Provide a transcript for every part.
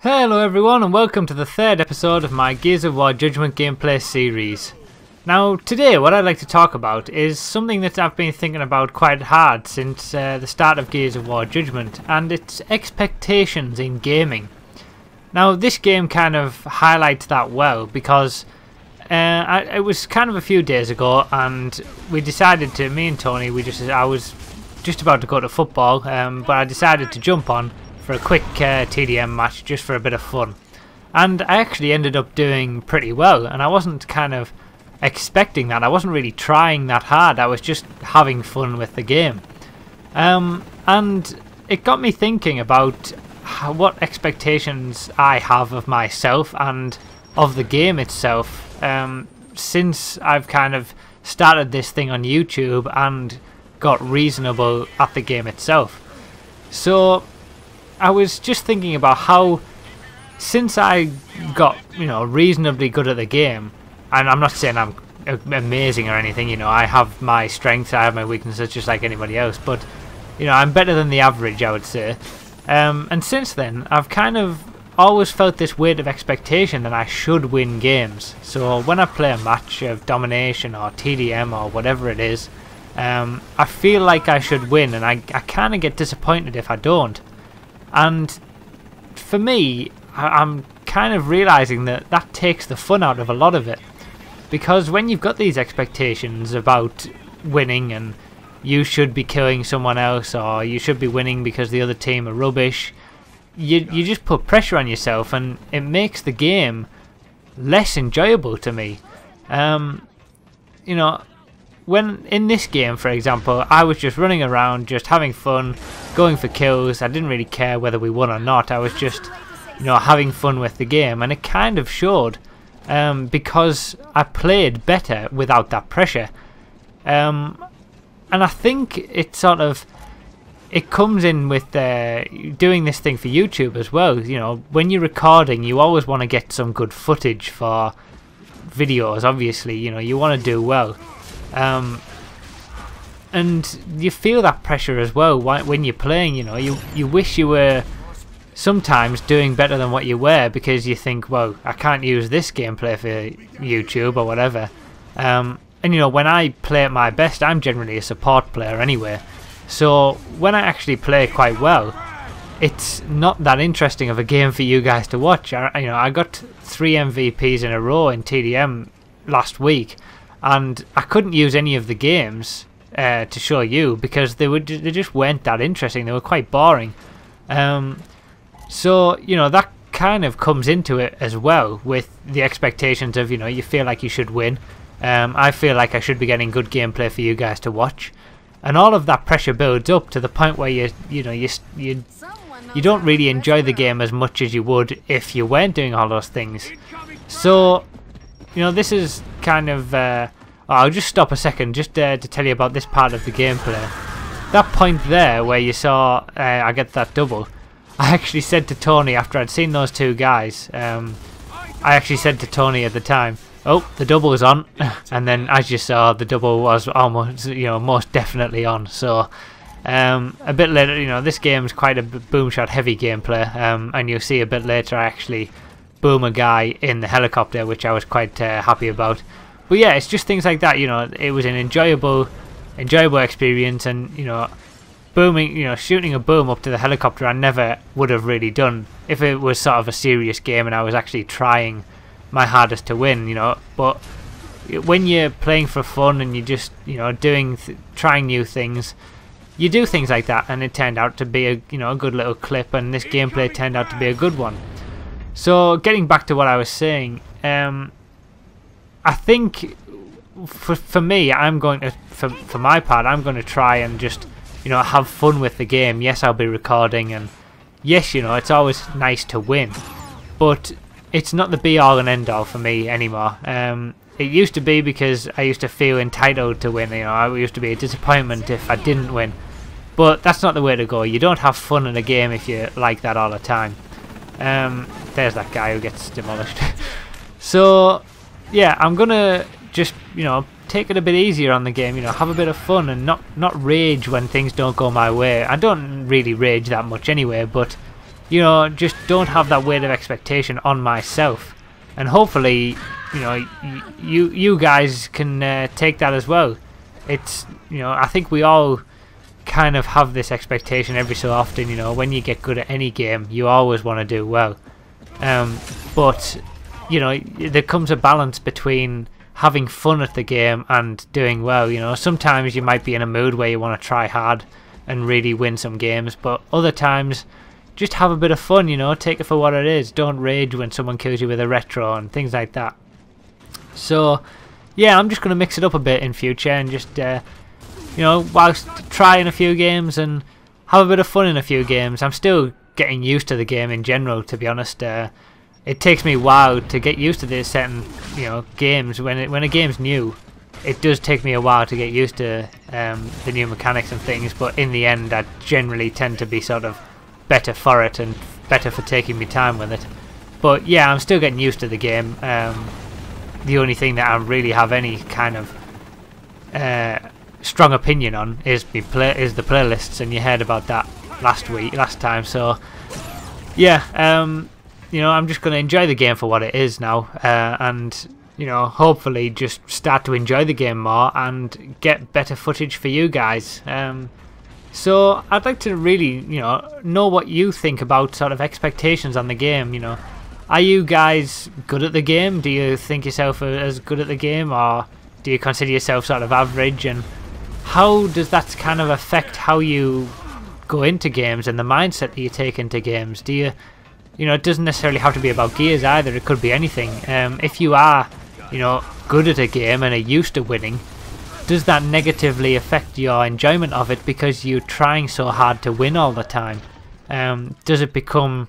Hello everyone and welcome to the third episode of my GoW Judgment gameplay series. Now today what I'd like to talk about is something that I've been thinking about quite hard since the start of GoW Judgment, and it's expectations in gaming. Now this game kind of highlights that well because it was kind of a few days ago and we decided to, me and Tony, I was just about to go to football but I decided to jump on for a quick TDM match just for a bit of fun, and I actually ended up doing pretty well, and I wasn't kind of expecting that. I wasn't really trying that hard, I was just having fun with the game, and it got me thinking about what expectations I have of myself and of the game itself since I've kind of started this thing on YouTube and got reasonable at the game itself. So I was just thinking about how, since I got, reasonably good at the game, and I'm not saying I'm amazing or anything, I have my strengths, I have my weaknesses just like anybody else, but, I'm better than the average, I would say. And since then, I've kind of always felt this weight of expectation that I should win games. So when I play a match of domination or TDM or whatever it is, I feel like I should win, and I kind of get disappointed if I don't. And for me, I'm kind of realising that that takes the fun out of a lot of it. Because when you've got these expectations about winning and you should be killing someone else or you should be winning because the other team are rubbish, you just put pressure on yourself and it makes the game less enjoyable to me. When in this game, for example, I was just running around, just having fun, going for kills. I didn't really care whether we won or not. I was just, having fun with the game, and it kind of showed because I played better without that pressure. And I think it comes in with doing this thing for YouTube as well. When you're recording, you always want to get some good footage for videos. Obviously, you want to do well. And you feel that pressure as well when you're playing. You wish you were sometimes doing better than what you were, because you think, well, I can't use this gameplay for YouTube or whatever. And when I play at my best, I'm generally a support player anyway, so when I actually play quite well, it's not that interesting of a game for you guys to watch. I got 3 MVPs in a row in TDM last week, and I couldn't use any of the games to show you because they just weren't that interesting. They were quite boring. So that kind of comes into it as well, with the expectations of you feel like you should win. I feel like I should be getting good gameplay for you guys to watch, and all of that pressure builds up to the point where you don't really enjoy the game as much as you would if you weren't doing all those things. So this is kind of I'll just stop a second just to tell you about this part of the gameplay. That point there where you saw I get that double, I actually said to Tony after I'd seen those two guys, I actually said to Tony at the time, oh, the double is on, and then as you saw, the double was almost, most definitely on. So a bit later, this game's quite a boom shot heavy gameplay, and you'll see a bit later I actually boom a guy in the helicopter, which I was quite happy about. But yeah, it's just things like that. It was an enjoyable experience, and booming, shooting a boom up to the helicopter, I never would have really done if it was sort of a serious game and I was actually trying my hardest to win. But when you're playing for fun and you're just trying new things, you do things like that, and it turned out to be a good little clip, and this gameplay turned out to be a good one. So getting back to what I was saying, I think for me, I'm going to, for my part, I'm going to try and just have fun with the game. Yes, I'll be recording, and yes, it's always nice to win, but it's not the be all and end all for me anymore. It used to be, because I used to feel entitled to win. I used to be a disappointment if I didn't win, but that's not the way to go. You don't have fun in a game if you like that all the time. There's that guy who gets demolished. So yeah, I'm gonna just take it a bit easier on the game, have a bit of fun and not rage when things don't go my way. I don't really rage that much anyway, but you know, just don't have that weight of expectation on myself. And hopefully, you know, you guys can take that as well. It's, you know, I think we all kind of have this expectation every so often, you know, when you get good at any game, you always want to do well. But, you know, there comes a balance between having fun at the game and doing well. You know, sometimes you might be in a mood where you want to try hard and really win some games, but other times just have a bit of fun, you know, take it for what it is. Don't rage when someone kills you with a retro and things like that. So yeah, I'm just going to mix it up a bit in future and just you know, whilst trying a few games and have a bit of fun in a few games. I'm still getting used to the game in general, to be honest. It takes me a while to get used to this certain, you know, games. When a game's new, it does take me a while to get used to the new mechanics and things, but in the end I generally tend to be sort of better for it and better for taking me time with it. But yeah, I'm still getting used to the game. The only thing that I really have any kind of strong opinion on is the playlists, and you heard about that last time. So yeah, you know, I'm just going to enjoy the game for what it is now, and you know, hopefully just start to enjoy the game more and get better footage for you guys. So I'd like to really, you know what you think about sort of expectations on the game. You know, are you guys good at the game? Do you think yourself as good at the game, or do you consider yourself sort of average? And how does that kind of affect how you go into games and the mindset that you take into games? Do you, you know, it doesn't necessarily have to be about gears either. It could be anything. If you are, you know, good at a game and are used to winning, does that negatively affect your enjoyment of it because you're trying so hard to win all the time? Does it become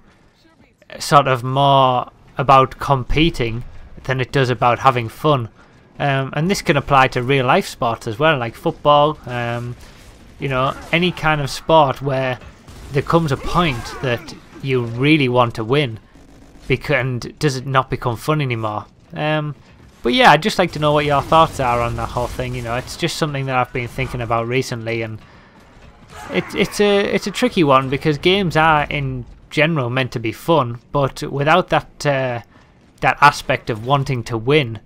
sort of more about competing than it does about having fun? And this can apply to real life sports as well, like football, you know, any kind of sport where there comes a point that you really want to win, and does it not become fun anymore? But yeah, I'd just like to know what your thoughts are on that whole thing. You know, it's just something that I've been thinking about recently, and it's a tricky one because games are in general meant to be fun, but without that that aspect of wanting to win,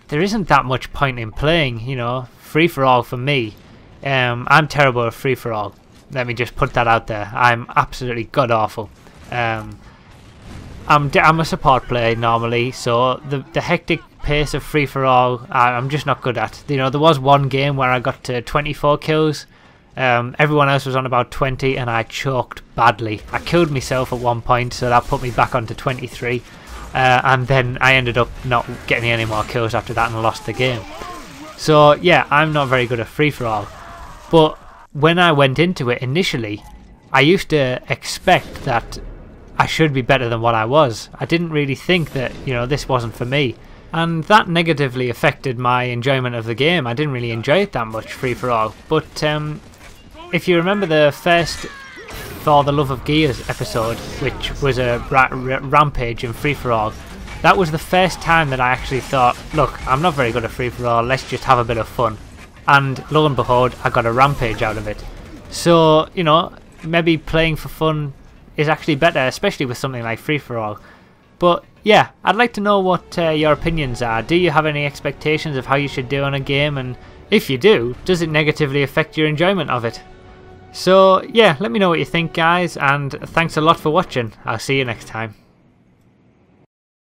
there isn't that much point in playing. You know, free for all for me. I'm terrible at free for all. Let me just put that out there. I'm absolutely god awful. I'm a support player normally, so the hectic pace of free for all I'm just not good at. You know, there was one game where I got to 24 kills. Everyone else was on about 20, and I choked badly. I killed myself at one point, so that put me back onto 23. And then I ended up not getting any more kills after that and lost the game. So yeah, I'm not very good at free for all. But when I went into it initially, I used to expect that I should be better than what I was. I didn't really think that, you know, this wasn't for me. And that negatively affected my enjoyment of the game. I didn't really enjoy it that much, free for all. But if you remember the first For the Love of Gears episode, which was a rampage and free for all, that was the first time that I actually thought, look, I'm not very good at free for all, let's just have a bit of fun. And lo and behold, I got a rampage out of it. So, you know, maybe playing for fun is actually better, especially with something like free for all. But yeah, I'd like to know what your opinions are. Do you have any expectations of how you should do on a game? And if you do, does it negatively affect your enjoyment of it? So yeah, let me know what you think, guys, and thanks a lot for watching. I'll see you next time.